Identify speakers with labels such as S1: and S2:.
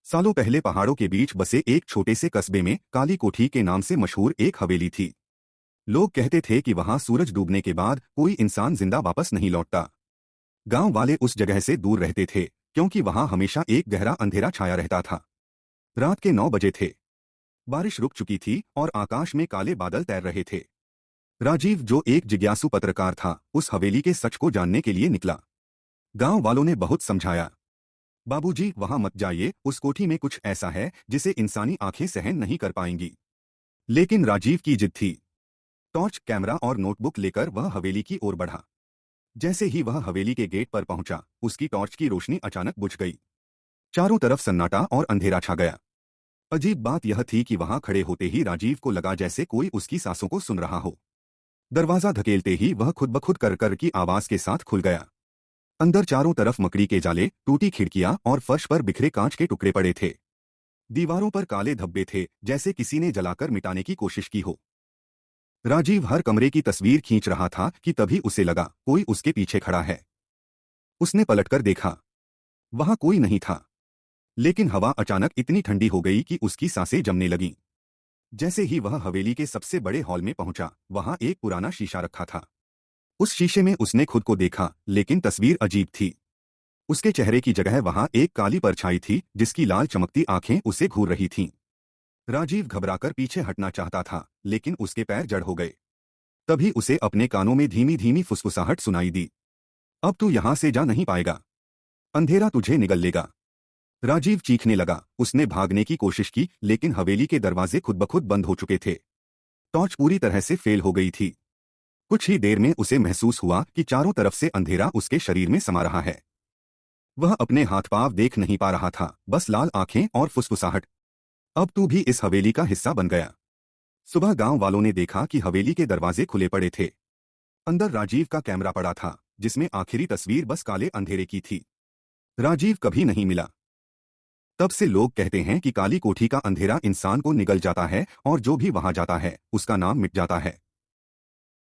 S1: सालों पहले पहाड़ों के बीच बसे एक छोटे से कस्बे में काली कोठी के नाम से मशहूर एक हवेली थी। लोग कहते थे कि वहां सूरज डूबने के बाद कोई इंसान जिंदा वापस नहीं लौटता। गांव वाले उस जगह से दूर रहते थे क्योंकि वहां हमेशा एक गहरा अंधेरा छाया रहता था। रात के 9 बजे थे। बारिश रुक चुकी थी और आकाश में काले बादल तैर रहे थे। राजीव, जो एक जिज्ञासु पत्रकार था, उस हवेली के सच को जानने के लिए निकला। गांव वालों ने बहुत समझाया, बाबूजी वहां मत जाइए, उस कोठी में कुछ ऐसा है जिसे इंसानी आंखें सहन नहीं कर पाएंगी। लेकिन राजीव की जिद थी। टॉर्च, कैमरा और नोटबुक लेकर वह हवेली की ओर बढ़ा। जैसे ही वह हवेली के गेट पर पहुंचा, उसकी टॉर्च की रोशनी अचानक बुझ गई। चारों तरफ सन्नाटा और अंधेरा छा गया। अजीब बात यह थी कि वहां खड़े होते ही राजीव को लगा जैसे कोई उसकी सांसों को सुन रहा हो। दरवाजा धकेलते ही वह खुद ब खुद कर कर की आवाज के साथ खुल गया। अंदर चारों तरफ मकड़ी के जाले, टूटी खिड़कियां और फर्श पर बिखरे कांच के टुकड़े पड़े थे। दीवारों पर काले धब्बे थे, जैसे किसी ने जलाकर मिटाने की कोशिश की हो। राजीव हर कमरे की तस्वीर खींच रहा था कि तभी उसे लगा कोई उसके पीछे खड़ा है। उसने पलटकर देखा। वहां कोई नहीं था, लेकिन हवा अचानक इतनी ठंडी हो गई कि उसकी सांसें जमने लगीं। जैसे ही वह हवेली के सबसे बड़े हॉल में पहुंचा, वहां एक पुराना शीशा रखा था। उस शीशे में उसने खुद को देखा, लेकिन तस्वीर अजीब थी। उसके चेहरे की जगह वहां एक काली परछाई थी जिसकी लाल चमकती आंखें उसे घूर रही थीं। राजीव घबराकर पीछे हटना चाहता था, लेकिन उसके पैर जड़ हो गए। तभी उसे अपने कानों में धीमी धीमी फुसफुसाहट सुनाई दी। अब तू यहां से जा नहीं पाएगा, अंधेरा तुझे निगल लेगा। राजीव चीखने लगा। उसने भागने की कोशिश की, लेकिन हवेली के दरवाजे खुद ब खुद बंद हो चुके थे। टॉर्च पूरी तरह से फेल हो गई थी। कुछ ही देर में उसे महसूस हुआ कि चारों तरफ से अंधेरा उसके शरीर में समा रहा है। वह अपने हाथ पांव देख नहीं पा रहा था, बस लाल आंखें और फुसफुसाहट। अब तू भी इस हवेली का हिस्सा बन गया। सुबह गांव वालों ने देखा कि हवेली के दरवाजे खुले पड़े थे। अंदर राजीव का कैमरा पड़ा था, जिसमें आखिरी तस्वीर बस काले अंधेरे की थी। राजीव कभी नहीं मिला। तब से लोग कहते हैं कि काली कोठी का अंधेरा इंसान को निगल जाता है और जो भी वहां जाता है उसका नाम मिट जाता है।